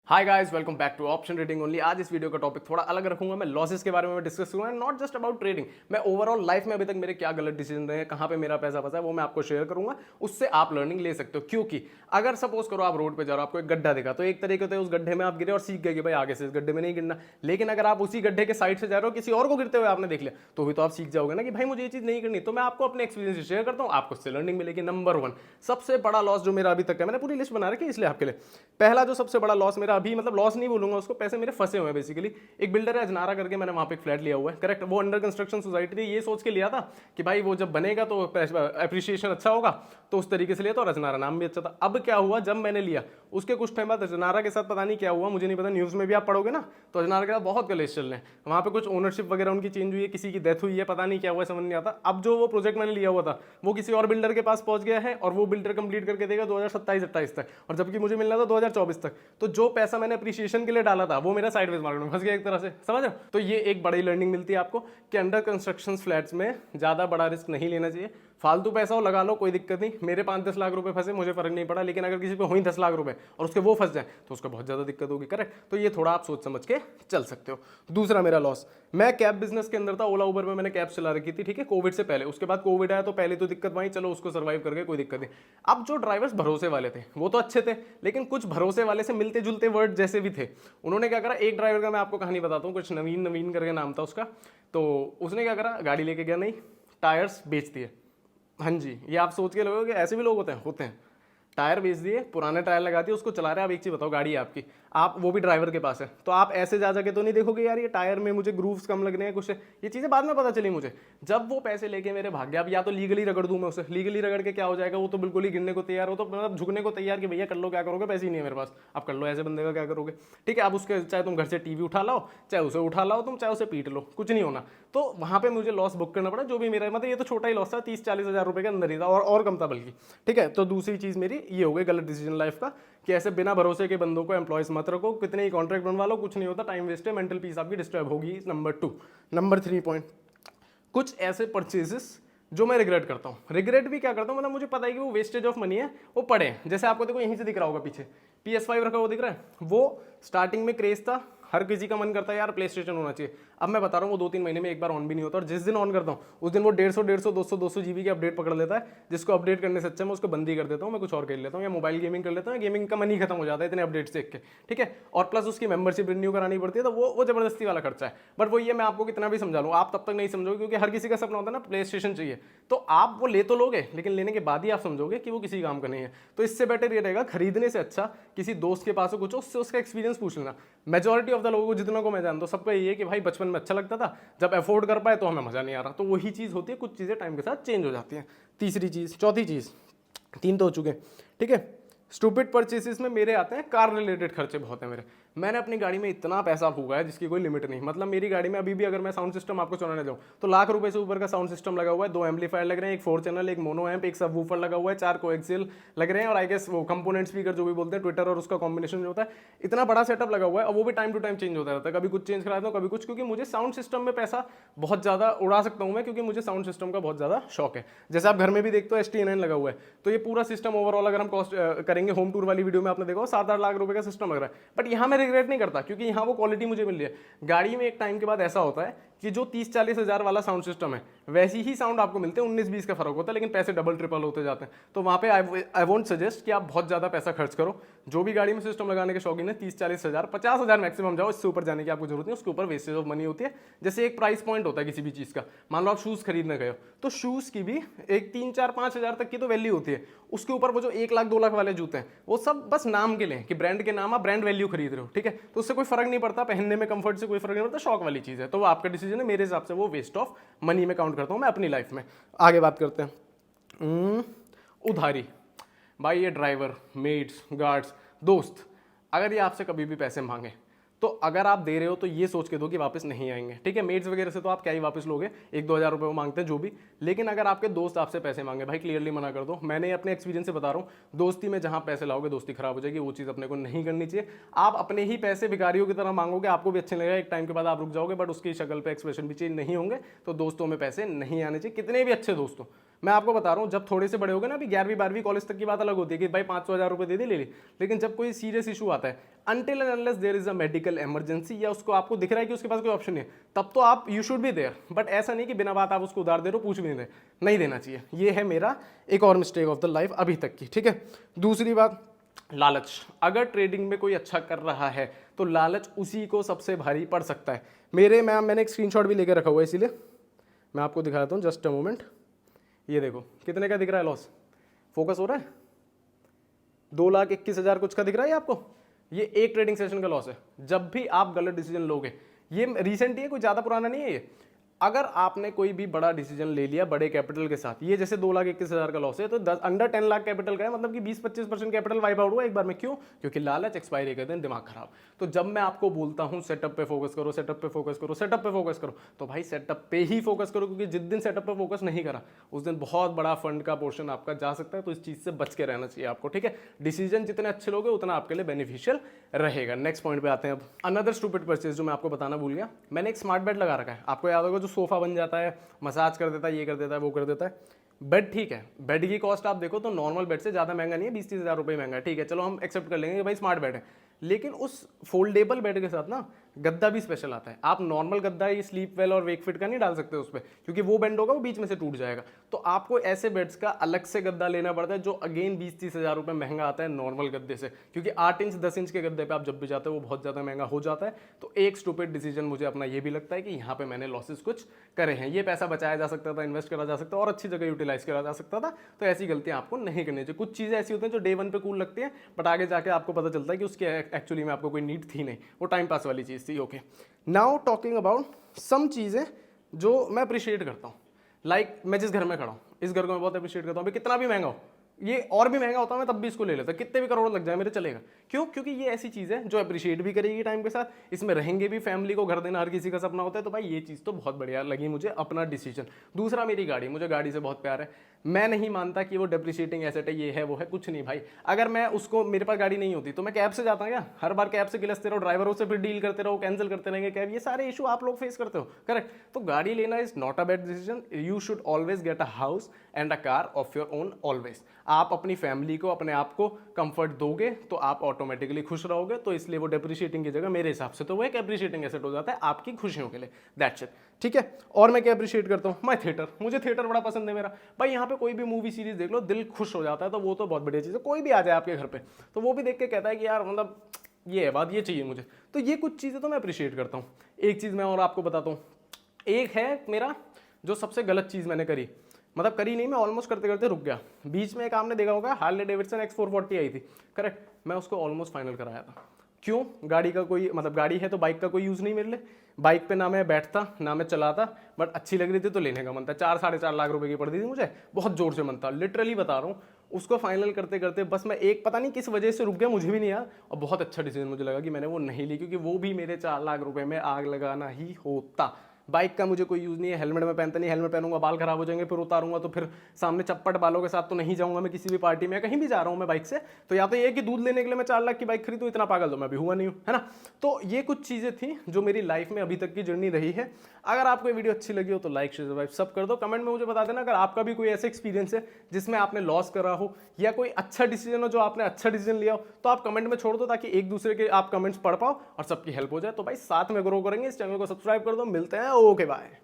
Hi guys, welcome back to option trading only. आज इस video का टॉपिक थोड़ा अलग रखूंगा। मैं लॉसेस के बारे में डिस्कस करूंगा, नॉट जस्ट अबाउट ट्रेडिंग। मैं ओवरऑल लाइफ में अभी तक मेरे क्या गलत डिसीजन रहे हैं, कहां पे मेरा पैसा फंसा है, वो मैं आपको शेयर करूंगा। उससे आप लर्निंग ले सकते हो। क्योंकि अगर सपोज करो आप रोड पे जा रहे हो, आपको एक गड्ढा दिखा, तो एक तरीके से उस गड्ढे में आप गिरे और सीख गए कि भाई आगे से इस गड्ढे में नहीं गिरना। लेकिन अगर आप उसी गड्ढे के साइड से जा रहे हो, किसी और को गिरते हुए आपने देख लिया, तो भी तो आप सीख जाओगे ना कि भाई मुझे ये चीज नहीं करनी। तो मैं आपको अपने एक्सपीरियंस से शेयर करता हूँ, आपको उससे लर्निंग मिलेगी। नंबर 1 सबसे बड़ा लॉस जो मेरा अभी तक है, मैंने पूरी लिस्ट बना रखी है इसलिए आपके लिए। पहला जो सबसे बड़ा लॉस मेरा अभी, मतलब लॉस नहीं बोलूंगा उसको, पैसे मेरे फंसे हुए हैं बेसिकली। एक बिल्डर है अजनारा करके, मैंने वहां पे एक फ्लैट लिया हुआ है, करेक्ट। वो अंडर कंस्ट्रक्शन सोसाइटी थी, ये सोच के लिया था कि भाई वो जब बनेगा तो अप्रिशिएशन अच्छा होगा, तो उस तरीके से लिया था। और अजनारा नाम भी अच्छा था। अब क्या हुआ, जब मैंने लिया उसके कुछ टाइम बाद अजनारा के साथ पता नहीं क्या हुआ, मुझे नहीं पता, न्यूज में भी आप पढ़ोगे ना, तो अजनारा के साथ बहुत कलेश चल रहे हैं। वहां पे कुछ ओनरशिप वगैरह उनकी चेंज हुई है, किसी की डेथ हुई है, पता नहीं क्या हुआ, समझ नहीं आता। अब जो वो प्रोजेक्ट मैंने लिया हुआ था वो किसी और बिल्डर के पास पहुंच गया है, और वो बिल्डर कंप्लीट करके देगा 2027-28 तक, और जबकि मुझे मिलना था 2024 तक। तो जो पैसा मैंने अप्रिशिएशन के लिए डाला था वो मेरा साइडवेज मार्केट में फंस गया एक तरह से, समझ रहे हो। तो ये एक बड़ी लर्निंग मिलती है आपको कि अंडर कंस्ट्रक्शन फ्लैट्स में ज्यादा बड़ा रिस्क नहीं लेना चाहिए। फालतू पैसा हो लगा लो, कोई दिक्कत नहीं। मेरे 5-10 लाख रुपए फंसे, मुझे फर्क नहीं पड़ा। लेकिन अगर किसी पे हुई 10 लाख रुपए और उसके वो फंस जाए तो उसका बहुत ज्यादा दिक्कत होगी, करेक्ट। तो ये थोड़ा आप सोच समझ के चल सकते हो। दूसरा मेरा लॉस, मैं कैब बिजनेस के अंदर था, ओला उबर में मैंने कैब चला रखी थी, ठीक है, कोविड से पहले। उसके बाद कोविड आया तो पहले तो दिक्कत आई, चलो उसको सर्वाइव करके कोई दिक्कत नहीं। अब जो ड्राइवर्स भरोसे वाले थे वो तो अच्छे थे, लेकिन कुछ भरोसे वाले से मिलते जुलते वर्ड जैसे भी थे। उन्होंने क्या करा, एक ड्राइवर का मैं आपको कहानी बताता हूँ, कुछ नवीन नवीन करके नाम था उसका। तो उसने क्या करा, गाड़ी लेके गया, नहीं टायर्स बेच दिए। हाँ जी, ये आप सोच के लोगे कि ऐसे भी लोग होते हैं। टायर बेच दिए, पुराने टायर लगा दिए, उसको चला रहे हैं। आप एक चीज बताओ, गाड़ी है आपकी, आप वो भी ड्राइवर के पास है, तो आप ऐसे जा जाके तो नहीं देखोगे यार ये टायर में मुझे ग्रूव्स कम लग रहे हैं कुछ। ये चीजें बाद में पता चली मुझे, जब वो पैसे लेके मेरे भाग गया। अब या तो लीगली रगड़ दूं मैं उसे, लीगली रगड़ के क्या हो जाएगा, वो तो बिल्कुल ही गिरने को तैयार हो, तो मतलब झुकने को तैयार कि भैया कर लो, क्या करोगे, पैसे ही नहीं है मेरे पास, आप कर लो, ऐसे बंदे का क्या करोगे। ठीक है, आप उसके चाहे तुम घर से टीवी उठा लाओ, चाहे उसे उठा लाओ तुम, चाहे उसे पीट लो, कुछ नहीं होना। तो वहां पे मुझे लॉस बुक करना पड़ा, जो भी मेरा, मतलब ये तो छोटा ही लॉस था, 30-40 हज़ार रुपए के अंदर ही था, और कम था बल्कि। ठीक है, तो दूसरी चीज मेरी ये हो गई गलत डिसीजन लाइफ का, कि ऐसे बिना भरोसे के बंदों को एम्प्लॉयज मत रखो, कितने ही कॉन्ट्रैक्ट बनवा लो, कुछ नहीं होता, टाइम वेस्ट है, मेंटल पीस आपकी डिस्टर्ब होगी। नंबर 2, नंबर 3 पॉइंट, कुछ ऐसे परचेजेस जो मैं रिग्रेट करता हूँ। रिग्रेट भी क्या करता हूँ, मतलब मुझे पता है कि वो वेस्टेज ऑफ मनी है, वो पड़े हैं। जैसे आपको देखो यहीं से दिख रहा होगा पीछे PS5 रखा हुआ दिख रहा है, वो स्टार्टिंग में क्रेज था, हर किसी का मन करता है यार प्ले स्टेशन होना चाहिए। अब मैं बता रहा हूँ वो 2-3 महीने में एक बार ऑन भी नहीं होता, और जिस दिन ऑन करता हूँ उस दिन वो 150, 200 जीबी की अपडेट पकड़ लेता है, जिसको अपडेट करने से अच्छा मैं उसको बंद ही कर देता हूँ, मैं कुछ और कर लेता हूँ, या मोबाइल गेमिंग कर लेता हूँ। गेमिंग का मनी खत्म हो जाता है इतने अपडेट्स देख के, ठीक है। और प्लस उसकी मेंबरशिप रिन्यू करानी पड़ती है, तो वो जबरदस्ती वाला खर्चा है। बट वो ये मैं आपको कितना भी समझा लूँ, आप तब तक नहीं समझोगे, क्योंकि हर किसी का सपना होता है ना प्ले स्टेशन चाहिए। तो आप वो ले तो लोगे, लेकिन लेने के बाद ही आप समझोगे कि वो किसी काम का नहीं है। तो इससे बेटर ये रहेगा, खरीदने से अच्छा किसी दोस्त के पास हो कुछ, उससे उसका एक्सपीरियंस पूछ लेना। मेजॉरिटी ऑफ द लोगों को, जितना को मैं जानता हूँ, सबका ये है कि भाई बचपन में अच्छा लगता था, जब अफोर्ड कर पाए तो हमें मजा नहीं आ रहा। तो वही चीज होती है, कुछ चीजें टाइम के साथ चेंज हो जाती हैं। तीसरी चीज, चौथी चीज, 3 तो हो चुके, ठीक है। स्टूपिड परचेसेस में मेरे आते हैं कार रिलेटेड खर्चे, बहुत है मेरे। मैंने अपनी गाड़ी में इतना पैसा फूका है जिसकी कोई लिमिट नहीं। मतलब मेरी गाड़ी में अभी भी अगर मैं साउंड सिस्टम आपको सुनाने जाऊँ तो लाख रुपए से ऊपर का साउंड सिस्टम लगा हुआ है, 2 एम्पलीफायर लग रहे हैं, एक 4 चैनल, एक मोनो एम्प, एक सबवूफर लगा हुआ है, 4 कोएक्सियल लग रहे हैं, और आई गेस वो कंपोनेंट स्पीकर जो भी बोलते हैं, ट्विटर और उसका कॉम्बिनेशन जो होता है, इतना बड़ा सेटअप लगा हुआ है। और वो भी टाइम टू टाइम चेंज होता रहता है, कभी कुछ चेंज करा देता हूँ, कभी कुछ, क्योंकि मुझे साउंड सिस्टम में पैसा बहुत ज्यादा उड़ा सकता हूँ मैं, क्योंकि मुझे साउंड सिस्टम का बहुत ज्यादा शौक है। जैसे आप घर में भी देखते हो ST9 लगा हुआ है, तो ये पूरा सिस्टम ओवरऑल अगर हम कॉस्ट करेंगे, होम टूर वाली वीडियो में आपने देखा 7-8 लाख रुपए का सिस्टम लग रहा है। बट यहाँ मैं रिग्रेट नहीं करता, क्योंकि यहाँ वो क्वालिटी मुझे मिल रही है। गाड़ी में एक टाइम के बाद ऐसा होता है कि जो 30-40 हज़ार वाला साउंड सिस्टम है, वैसी ही साउंड आपको मिलते हैं, 19-20 का फर्क होता है, लेकिन पैसे डबल ट्रिपल होते जाते हैं। तो वहाँ पे आई वोंट सजेस्ट कि आप बहुत ज़्यादा पैसा खर्च करो। जो भी गाड़ी में सिस्टम लगाने के शौकीन है, 30-40 हज़ार, 50 हज़ार मैक्सिमम जाओ, इससे ऊपर जाने की आपको जरूरत नहीं, उसके ऊपर वेस्टेज ऑफ मनी होती है। जैसे एक प्राइस पॉइंट होता है किसी भी चीज़ का, मान लो आप शूज़ खरीदने गए हो, तो शूज़ की भी एक 3-4-5 हज़ार तक की तो वैल्यू होती है। उसके ऊपर वो जो 1 लाख 2 लाख वाले जूते हैं, वो सब बस नाम के लिए, कि ब्रांड के नाम आप ब्रांड वैल्यू खरीद रहे हो, ठीक है। तो उससे कोई फर्क नहीं पड़ता, पहनने में कंफर्ट से कोई फर्क नहीं पड़ता, शौक वाली चीज़ है। तो वो आपका डिसीजन है, मेरे हिसाब से वो वेस्ट ऑफ मनी में काउंट करता हूं मैं अपनी लाइफ में। आगे बात करते हैं उधारी। भाई ये ड्राइवर, मेड्स, गार्ड्स, दोस्त, अगर ये आपसे कभी भी पैसे मांगे, तो अगर आप दे रहे हो तो ये सोच के दो कि वापस नहीं आएंगे, ठीक है। मेड्स वगैरह से तो आप क्या ही वापस लोगे, 1-2 हज़ार रुपये वो मांगते हैं जो भी। लेकिन अगर आपके दोस्त आपसे पैसे मांगे, भाई क्लियरली मना कर दो। मैंने अपने एक्सपीरियंस से बता रहा हूँ, दोस्ती में जहाँ पैसे लाओगे दोस्ती खराब हो जाएगी, वो चीज़ अपने को नहीं करनी चाहिए। आप अपने ही पैसे भिखारियों की तरह मांगोगे, आपको भी अच्छे लगेगा, एक टाइम के बाद आप रुक जाओगे, बट उसकी शक्ल पे एक्सप्रेशन भी चेंज नहीं होंगे। तो दोस्तों में पैसे नहीं आने चाहिए, कितने भी अच्छे दोस्त हो। मैं आपको बता रहा हूँ, जब थोड़े से बड़े हो गए ना, अभी 11वीं 12वीं कॉलेज तक की बात अलग होती है कि भाई 500 हज़ार रुपये दे दे ले ली। लेकिन जब कोई सीरियस इशू आता है, until and unless there is a medical emergency, या उसको आपको दिख रहा है कि उसके पास कोई ऑप्शन नहीं है, तब तो आप you should be there. But ऐसा नहीं कि बिना बात आप उसको उधार दे रहे हो, पूछ भी नहीं देना चाहिए। ये है मेरा एक और मिस्टेक ऑफ द लाइफ अभी तक की, ठीक है। दूसरी बात, लालच। अगर ट्रेडिंग में कोई अच्छा कर रहा है तो लालच उसी को सबसे भारी पड़ सकता है। मैंने एक स्क्रीनशॉट भी लेकर रखा हुआ है, इसीलिए मैं आपको दिखाता हूँ, जस्ट अ मोमेंट। ये देखो कितने का दिख रहा है लॉस, फोकस हो रहा है, 2,21,000 कुछ का दिख रहा है आपको। ये एक ट्रेडिंग सेशन का लॉस है। जब भी आप गलत डिसीजन लोगे, ये रिसेंट ही है, कोई ज्यादा पुराना नहीं है ये। अगर आपने कोई भी बड़ा डिसीजन ले लिया बड़े कैपिटल के साथ, ये जैसे 2,21,000 का लॉस है, तो अंडर 10 लाख कैपिटल का है, मतलब कि 20-25% कैपिटल वाइप आउट हुआ एक बार में। क्यों? क्योंकि लालच, एक्सपायरी के दिन दिमाग खराब। तो जब मैं आपको बोलता हूं सेटअप पे फोकस करो, सेटअप पे फोकस करो, सेटअप पे फोकस करो, तो भाई सेटअप पे ही फोकस करो, क्योंकि जिस दिन सेटअप पे फोकस नहीं करा उस दिन बहुत बड़ा फंड का पोर्शन आपका जा सकता है। तो इस चीज से बच के रहना चाहिए आपको, ठीक है। डिसीजन जितने अच्छे लोगे उतना आपके लिए बेनिफिशियल रहेगा। नेक्स्ट पॉइंट पे आते हैं अब। अनदर स्टूपिड परचेज जो मैं आपको बताना भूल गया, मैंने एक स्मार्ट बेड लगा रखा है। आपको याद होगा जो सोफा बन जाता है, मसाज कर देता है, ये कर देता है, वो कर देता है। बेड ठीक है, बेड की कॉस्ट आप देखो तो नॉर्मल बेड से ज्यादा महंगा नहीं है, 20-30 हज़ार रुपये महंगा है, ठीक है, चलो हम एक्सेप्ट कर लेंगे कि भाई स्मार्ट बेड है। लेकिन उस फोल्डेबल बेड के साथ ना गद्दा भी स्पेशल आता है। आप नॉर्मल गद्दा ये स्लीप वेल और वेक फिट का नहीं डाल सकते उस पर, क्योंकि वो बेंड होगा, वो बीच में से टूट जाएगा। तो आपको ऐसे बेड्स का अलग से गद्दा लेना पड़ता है, जो अगेन 20-30 हज़ार रुपये महंगा आता है नॉर्मल गद्दे से, क्योंकि 8 इंच 10 इंच के गद्दे पे आप जब भी जाते हो वो बहुत ज़्यादा महंगा हो जाता है। तो एक स्टूपिड डिसीजन मुझे अपना ये भी लगता है कि यहाँ पे मैंने लॉसेस कुछ करे हैं। ये पैसा बचाया जा सकता था, इन्वेस्ट करा जा सकता था और अच्छी जगह यूटिलाइज करा जा सकता था। तो ऐसी गलतियां आपको नहीं करनी चाहिए। कुछ चीज़ें ऐसी होती हैं जो डे वन पे कूल लगती हैं, बट आगे जाके आपको पता चलता है कि उसके एक्चुअली में आपको कोई नीड थी नहीं, वो टाइम पास वाली चीज़ थी। Okay, now talking about some चीज़ें जो मैं अप्रिशिएट करता हूँ। लाइक मैं जिस घर में खड़ा हूँ, इस घर को मैं बहुत अप्रिशिएट करता हूँ। अभी कितना भी महंगा हो, ये और भी महंगा होता है मैं तब भी इसको ले लेता, कितने भी करोड़ लग जाए मेरे चलेगा। क्यों? क्योंकि ये ऐसी चीज़ है जो अप्रिशिएट भी करेगी टाइम के साथ, इसमें रहेंगे भी, फैमिली को घर देना हर किसी का सपना होता है। तो भाई ये चीज़ तो बहुत बढ़िया लगी मुझे, अपना डिसीजन। दूसरा, मेरी गाड़ी, मुझे गाड़ी से बहुत प्यार है। मैं नहीं मानता कि वो डेप्रिशिएटिंग एसेट है, ये है वो है, कुछ नहीं भाई। अगर मैं उसको, मेरे पास गाड़ी नहीं होती तो मैं कैब से जाता क्या? हर बार कैब से गिलसते रहो, ड्राइवरों से फिर डील करते रहो, कैंसिल करते रहेंगे कैब, ये सारे इशू आप लोग फेस करते हो, करेक्ट। तो गाड़ी लेना is not a bad decision. You should always get a house and a car of your own always. आप अपनी फैमिली को, अपने आप को कंफर्ट दोगे तो आप ऑटोमेटिकली खुश रहोगे। तो इसलिए वो डेप्रिशिएटिंग की जगह मेरे हिसाब से तो वो एक एप्रिशिएटिंग एसेट हो जाता है आपकी खुशियों के लिए। दैट्स इट, ठीक है। और मैं क्या अप्रिशिएट करता हूँ? मैं थिएटर, मुझे थिएटर बड़ा पसंद है मेरा भाई। यहाँ पे कोई भी मूवी सीरीज देख लो, दिल खुश हो जाता है, तो वो तो बहुत बढ़िया चीज़ है। कोई भी आ जाए आपके घर पे तो वो भी देख के कहता है कि यार मतलब ये है बात, ये चाहिए मुझे। तो ये कुछ चीज़ें तो मैं अप्रिशिएट करता हूँ। एक चीज़ मैं और आपको बताता हूँ, एक है मेरा जो सबसे गलत चीज़ मैंने करी, मतलब करी नहीं, मैं ऑलमोस्ट करते करते रुक गया। बीच में एक आपने देखा होगा हार्ले डेविडसन X440 आई थी, करेक्ट। मैं उसको ऑलमोस्ट फाइनल कराया था। क्यों? गाड़ी का कोई मतलब, गाड़ी है तो बाइक का कोई यूज़ नहीं मेरे लिए। बाइक पे ना मैं बैठता ना मैं चलाता, बट अच्छी लग रही थी तो लेने का मन था। 4-4.5 लाख रुपए की पड़ दी थी मुझे, बहुत जोर से मन था, लिटरली बता रहा हूँ। उसको फाइनल करते करते बस मैं एक, पता नहीं किस वजह से रुक गया, मुझे भी नहीं यार। और बहुत अच्छा डिसीजन मुझे लगा कि मैंने वो नहीं ली, क्योंकि वो भी मेरे 4 लाख रुपए में आग लगाना ही होता। बाइक का मुझे कोई यूज़ नहीं है, हेलमेट में पहनता नहीं, हेलमेट पहनूंगा बाल खराब हो जाएंगे, फिर उतारूंगा तो फिर सामने चप्पट बालों के साथ तो नहीं जाऊंगा मैं किसी भी पार्टी में, कहीं भी जा रहा हूं मैं बाइक से। तो या तो ये कि दूध लेने के लिए मैं 4 लाख की बाइक खरीदूं, इतना पागल तो मैं भी हुआ नहीं हूं, है ना। तो ये कुछ चीज़ें थी जो मेरी लाइफ में अभी तक की जर्नी रही है। अगर आपको ये वीडियो अच्छी लगी हो तो लाइक शेयर सब्सक्राइब सब कर दो। कमेंट में मुझे बता देना अगर आपका भी कोई ऐसा एक्सपीरियंस है जिसमें आपने लॉस करा हो, या कोई अच्छा डिसीजन हो जो आपने अच्छा डिसीजन लिया हो, तो आप कमेंट में छोड़ दो, ताकि एक दूसरे के आप कमेंट्स पढ़ पाओ और सबकी हेल्प हो जाए। तो भाई साथ में ग्रो करेंगे। इस चैनल को सब्सक्राइब कर दो। मिलते हैं, ओके बाय।